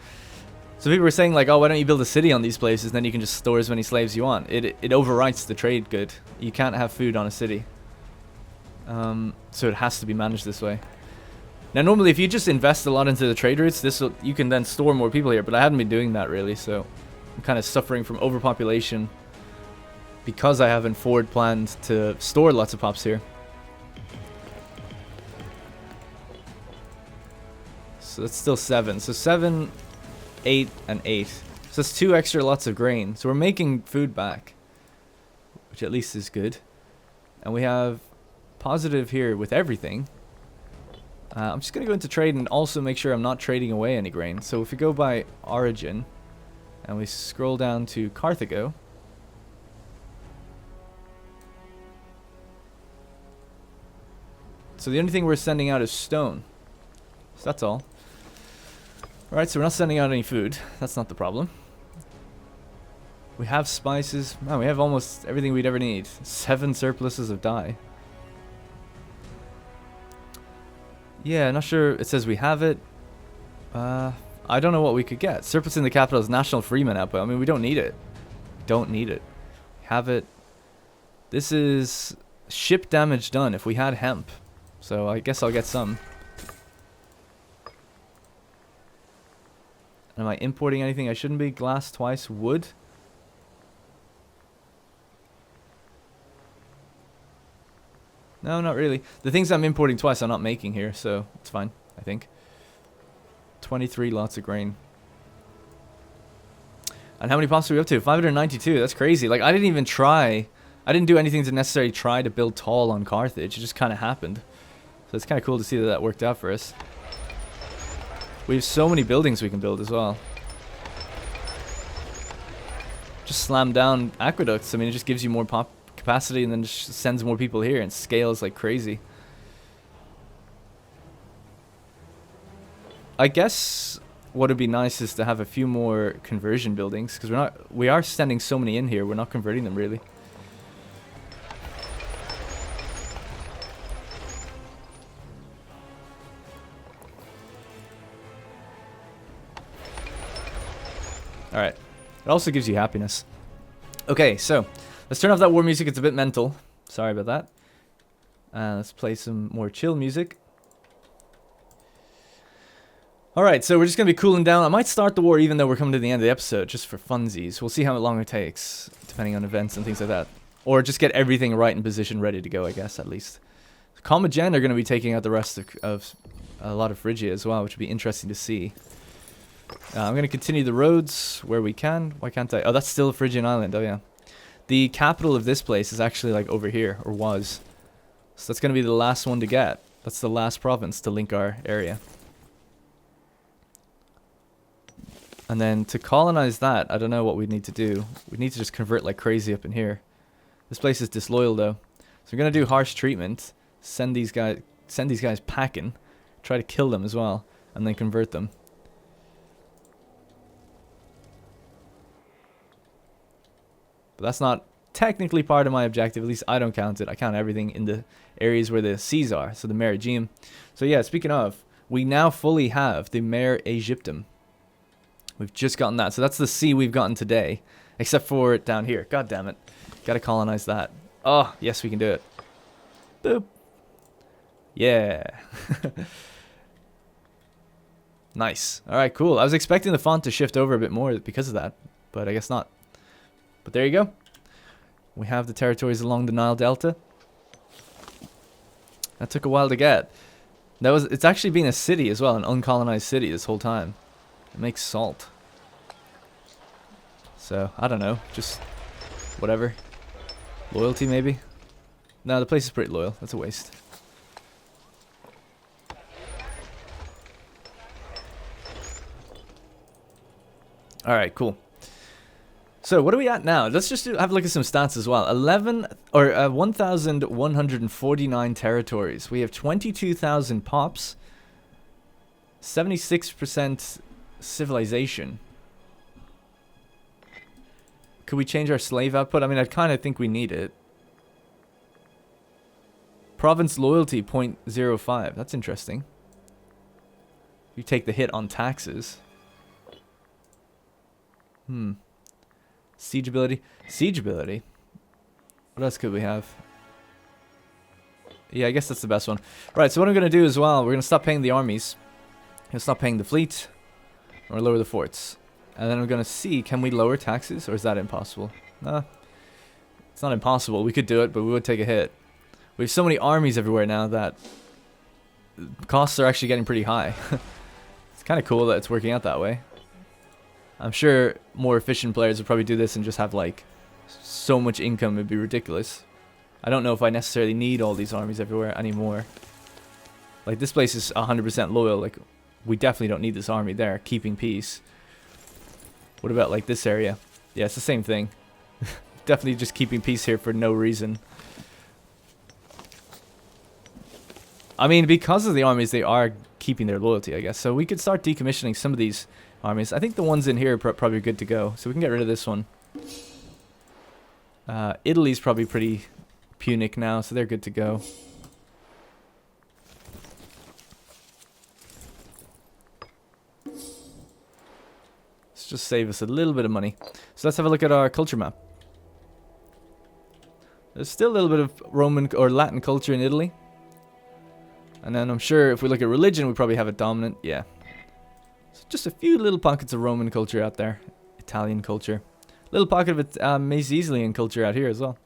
So people were saying like, oh, why don't you build a city on these places, then you can just store as many slaves you want. It overwrites the trade good. You can't have food on a city. So it has to be managed this way. Now normally if you just invest a lot into the trade routes, you can then store more people here, but I haven't been doing that really, so I'm kind of suffering from overpopulation because I haven't forward planned to store lots of pops here. So that's still 7. So 7, 8, and 8. So that's 2 extra lots of grain. So we're making food back, which at least is good. And we have positive here with everything. I'm just going to go into trade and also make sure I'm not trading away any grain. So if we go by origin and we scroll down to Carthago, so the only thing we're sending out is stone. So that's all. Alright, so we're not sending out any food. That's not the problem. We have spices. Man, we have almost everything we'd ever need. 7 surpluses of dye. Yeah, not sure. It says we have it. I don't know what we could get. Surplus in the capital is national freeman output. I mean, we don't need it. Don't need it. Have it. This is ship damage done if we had hemp. So I guess I'll get some. Am I importing anything I shouldn't be? Glass twice. Wood. No, not really. The things I'm importing twice I'm not making here, so it's fine, I think. 23 lots of grain. And how many pops are we up to? 592. That's crazy. Like, I didn't even try. I didn't do anything to necessarily try to build tall on Carthage. It just kind of happened. So it's kind of cool to see that that worked out for us. We have so many buildings we can build as well. Just slam down aqueducts. I mean, it just gives you more pop capacity and then just sends more people here and scales like crazy. I guess what would be nice is to have a few more conversion buildings, because we are sending so many in here, we're not converting them really. Alright. It also gives you happiness. Okay, so let's turn off that war music. It's a bit mental. Sorry about that. Let's play some more chill music. Alright, so we're just going to be cooling down. I might start the war even though we're coming to the end of the episode, just for funsies. We'll see how long it takes, depending on events and things like that. Or just get everything right in position, ready to go, I guess, at least. Commodgen are going to be taking out the rest of a lot of Phrygia as well, which would be interesting to see. I'm going to continue the roads where we can. Why can't I? Oh, that's still a Phrygian island. Oh, yeah. The capital of this place is actually, like, over here, or was. So that's going to be the last one to get. That's the last province to link our area. And then to colonize that, I don't know what we need to do. We need to just convert like crazy up in here. This place is disloyal, though. So we're going to do harsh treatment. Send these guys packing. Try to kill them as well. And then convert them. But that's not technically part of my objective. At least I don't count it. I count everything in the areas where the seas are. So the Mare Aegeum. So yeah, speaking of, we now fully have the Mare Aegyptum. We've just gotten that. So that's the sea we've gotten today. Except for down here. God damn it. Gotta colonize that. Oh, yes, we can do it. Boop. Yeah. Nice. Alright, cool. I was expecting the font to shift over a bit more because of that. But I guess not. But there you go. We have the territories along the Nile Delta. That took a while to get. It's actually been a city as well, an uncolonized city this whole time. It makes salt. So, I don't know. Just whatever. Loyalty, maybe? No, the place is pretty loyal. That's a waste. Alright, cool. So what are we at now? Let's just have a look at some stats as well. 1,149 territories. We have 22,000 pops. 76% civilization. Could we change our slave output? I mean, I kind of think we need it. Province loyalty 0.05. That's interesting. You take the hit on taxes. Siege ability. Siege ability. What else could we have? Yeah, I guess that's the best one. Right, so what I'm going to do as well, we're going to stop paying the armies. I'm going to stop paying the fleet. Or lower the forts. And then I'm going to see, can we lower taxes? Or is that impossible? Nah. It's not impossible. We could do it, but we would take a hit. We have so many armies everywhere now that costs are actually getting pretty high. It's kind of cool that it's working out that way. I'm sure more efficient players would probably do this and just have like so much income, it'd be ridiculous. I don't know if I necessarily need all these armies everywhere anymore. Like this place is 100% loyal, like we definitely don't need this army there, keeping peace. What about like this area? Yeah, it's the same thing. Definitely just keeping peace here for no reason. I mean, because of the armies, they are keeping their loyalty, I guess. So we could start decommissioning some of these armies. I think the ones in here are probably good to go. So we can get rid of this one. Italy's probably pretty Punic now, so they're good to go. Let's just save us a little bit of money. So let's have a look at our culture map. There's still a little bit of Roman or Latin culture in Italy. And then I'm sure if we look at religion, we probably have it dominant. Yeah. So just a few little pockets of Roman culture out there. Italian culture. Little pocket of it, Mycenaean culture out here as well.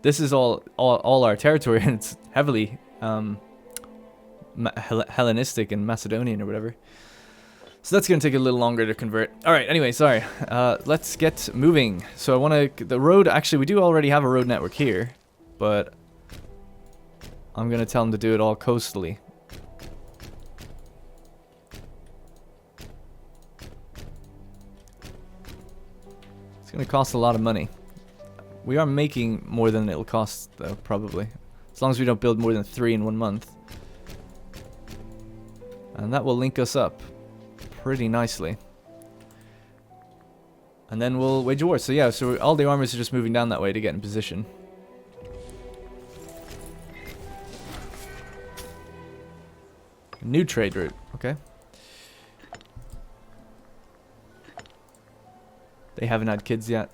This is all our territory, and it's heavily Hellenistic and Macedonian or whatever. So that's going to take a little longer to convert. Alright, anyway, sorry. Let's get moving. So I want to... The road... Actually, we do already have a road network here. But... I'm going to tell them to do it all coastally. It's going to cost a lot of money. We are making more than it'll cost, though, probably. As long as we don't build more than 3 in 1 month. And that will link us up pretty nicely. And then we'll wage a war. So yeah, so all the armies are just moving down that way to get in position. New trade route, okay. They haven't had kids yet.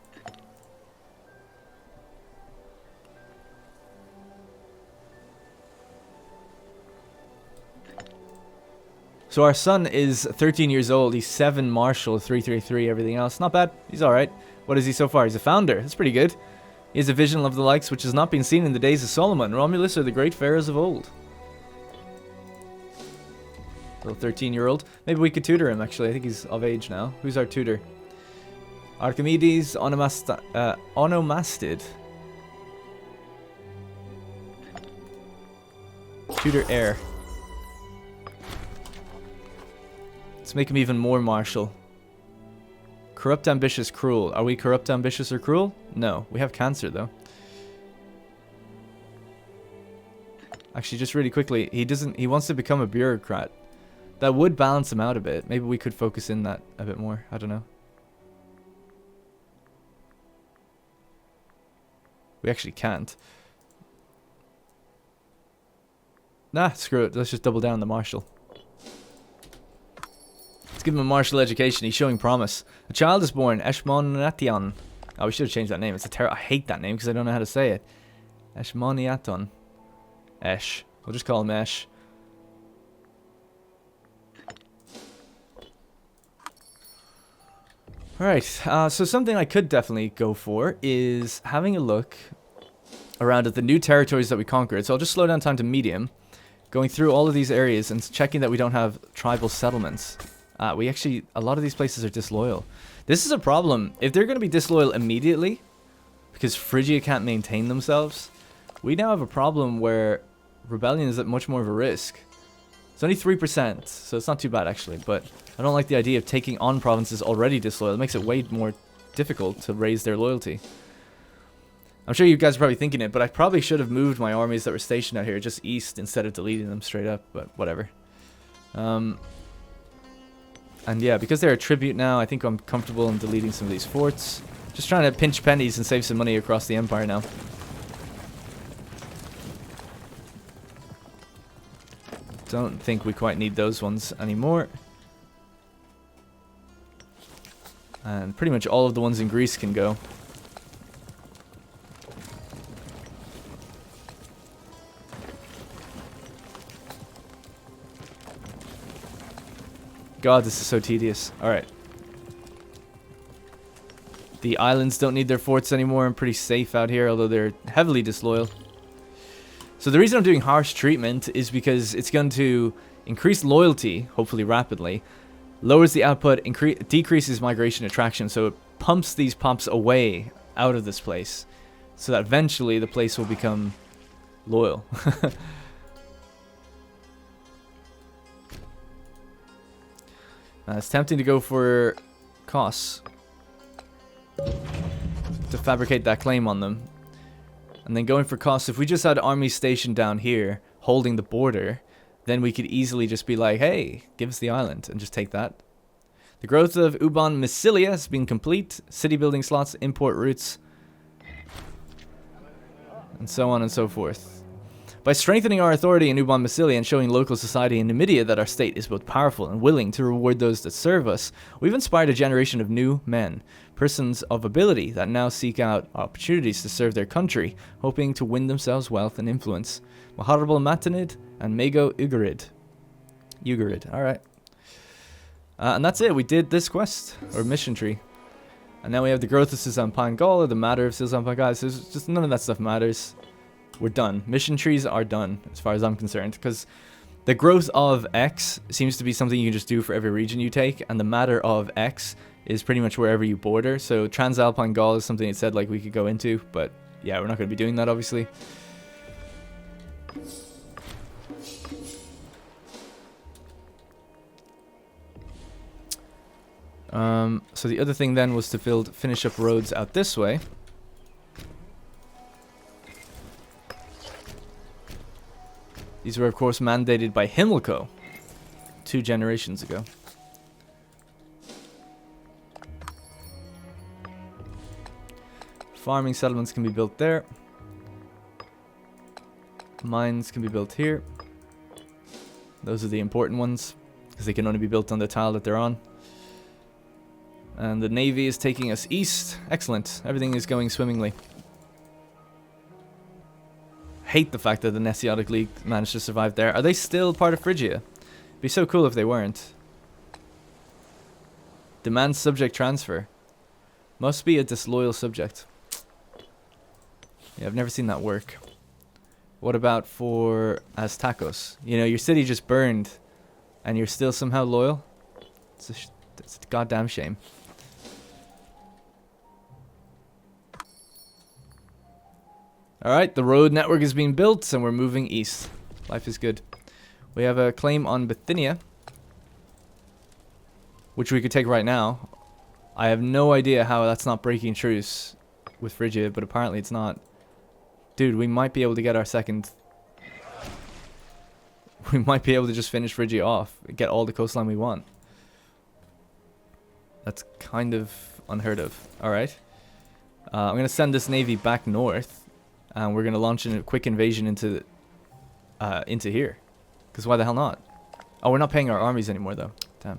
So our son is 13 years old. He's 7 marshal, 333, everything else. Not bad. He's alright. What is he so far? He's a founder. That's pretty good. He has a vision of the likes which has not been seen in the days of Solomon. Romulus or the great pharaohs of old. Little 13-year-old. Maybe we could tutor him, actually. I think he's of age now. Who's our tutor? Archimedes, Onomastid. Tutor heir. Let's make him even more martial. Corrupt, ambitious, cruel. Are we corrupt, ambitious, or cruel? No. We have cancer, though. Actually, just really quickly, he wants to become a bureaucrat. That would balance him out a bit. Maybe we could focus in that a bit more. I don't know. We actually can't. Nah, screw it. Let's just double down the martial. Let's give him a martial education. He's showing promise. A child is born. Eshmonation. Oh, we should have changed that name. It's a I hate that name because I don't know how to say it. Eshmoniaton. Esh. We'll just call him Esh. Alright, so something I could definitely go for is having a look around at the new territories that we conquered. So I'll just slow down time to medium, going through all of these areas and checking that we don't have tribal settlements. A lot of these places are disloyal. This is a problem. If they're going to be disloyal immediately, because Phrygia can't maintain themselves, we now have a problem where rebellion is at much more of a risk. It's only 3%, so it's not too bad actually, but I don't like the idea of taking on provinces already disloyal. It makes it way more difficult to raise their loyalty. I'm sure you guys are probably thinking it, but I probably should have moved my armies that were stationed out here just east instead of deleting them straight up, but whatever. And yeah, because they're a tribute now, I think I'm comfortable in deleting some of these forts. Just trying to pinch pennies and save some money across the empire now. Don't think we quite need those ones anymore. And pretty much all of the ones in Greece can go. God, this is so tedious. Alright. The islands don't need their forts anymore. I'm pretty safe out here, although they're heavily disloyal. So the reason I'm doing harsh treatment is because it's going to increase loyalty, hopefully rapidly, lowers the output, decreases migration attraction, so it pumps these pops away out of this place, so that eventually the place will become loyal. It's tempting to go for costs to fabricate that claim on them. And then going for costs, if we just had armies stationed down here, holding the border, then we could easily just be like, hey, give us the island, and just take that. The growth of Uban Massilia has been complete. City building slots, import routes, and so on and so forth. By strengthening our authority in Uban Massilia and showing local society in Numidia that our state is both powerful and willing to reward those that serve us, we've inspired a generation of new men, persons of ability that now seek out opportunities to serve their country, hoping to win themselves wealth and influence. Maharabal Matanid and Mago Ugarid. Alright. And that's it, we did this quest, or mission tree. And now we have the growth of Susan Pangal, or the matter of Susan Pangal. So just none of that stuff matters. We're done. Mission trees are done, as far as I'm concerned, because the growth of X seems to be something you can just do for every region you take, and the matter of X is pretty much wherever you border. So Transalpine Gaul is something it said like we could go into, but yeah, we're not going to be doing that, obviously. So the other thing then was to finish up roads out this way. These were, of course, mandated by Himilco 2 generations ago. Farming settlements can be built there. Mines can be built here. Those are the important ones, because they can only be built on the tile that they're on. And the Navy is taking us east. Excellent. Everything is going swimmingly. Hate the fact that the Nesiotic League managed to survive there. Are they still part of Phrygia? It'd be so cool if they weren't. Demand subject transfer. Must be a disloyal subject. Yeah, I've never seen that work. What about for Aztacos? You know, your city just burned and you're still somehow loyal? It's a goddamn shame. Alright, the road network is being built and we're moving east. Life is good. We have a claim on Bithynia, which we could take right now. I have no idea how that's not breaking truce with Phrygia, but apparently it's not. Dude, we might be able to get our second... We might be able to just finish Phrygia off, get all the coastline we want. That's kind of unheard of. Alright. I'm going to send this navy back north. And we're going to launch a quick invasion into here. Because why the hell not? Oh, we're not paying our armies anymore, though. Damn.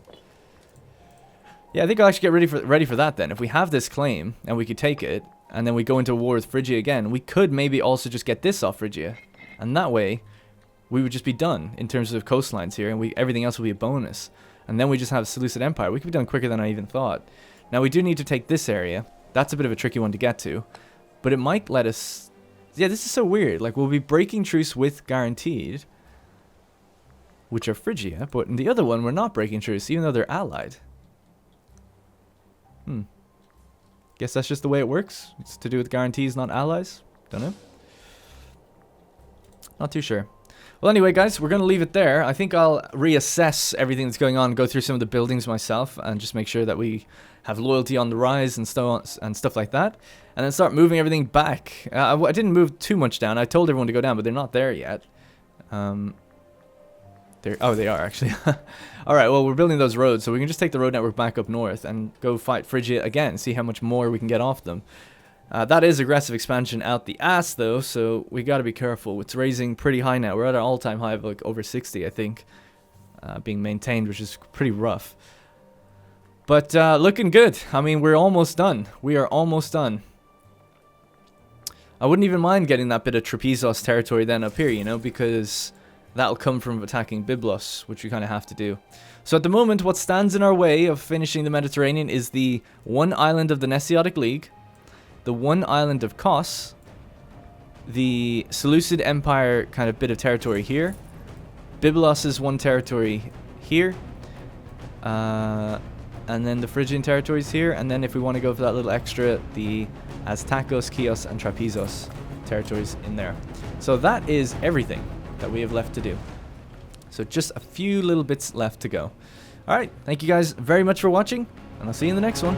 Yeah, I think I'll actually get ready for that, then. If we have this claim, and we could take it, and then we go into war with Phrygia again, we could maybe also just get this off Phrygia. And that way, we would just be done in terms of coastlines here, and everything else will be a bonus. And then we just have Seleucid Empire. We could be done quicker than I even thought. Now, we do need to take this area. That's a bit of a tricky one to get to. But it might let us... Yeah, this is so weird. Like, we'll be breaking truce with Guaranteed, which are Phrygia, but in the other one, we're not breaking truce, even though they're allied. Guess that's just the way it works. It's to do with guarantees, not allies. Don't know. Not too sure. Well, anyway, guys, we're going to leave it there. I think I'll reassess everything that's going on, go through some of the buildings myself, and just make sure that we have loyalty on the rise and stuff like that. And then start moving everything back. I didn't move too much down. I told everyone to go down, but they're not there yet. Oh, they are, actually. Alright, well, we're building those roads, so we can just take the road network back up north and go fight Phrygia again, see how much more we can get off them. That is aggressive expansion out the ass, though, so we gotta be careful. It's raising pretty high now. We're at an all-time high of like over 60, I think, being maintained, which is pretty rough. But looking good. I mean, we're almost done. We are almost done. I wouldn't even mind getting that bit of Trapezos territory then up here, you know, because that'll come from attacking Byblos, which we kind of have to do. So at the moment, what stands in our way of finishing the Mediterranean is the one island of the Nesiotic League, the one island of Kos, the Seleucid Empire kind of bit of territory here, Byblos' one territory here, and then the Phrygian territories here, and then if we want to go for that little extra, the Aztacos, Chios, and Trapezos territories in there. So that is everything that we have left to do. So just a few little bits left to go. Alright, thank you guys very much for watching, and I'll see you in the next one.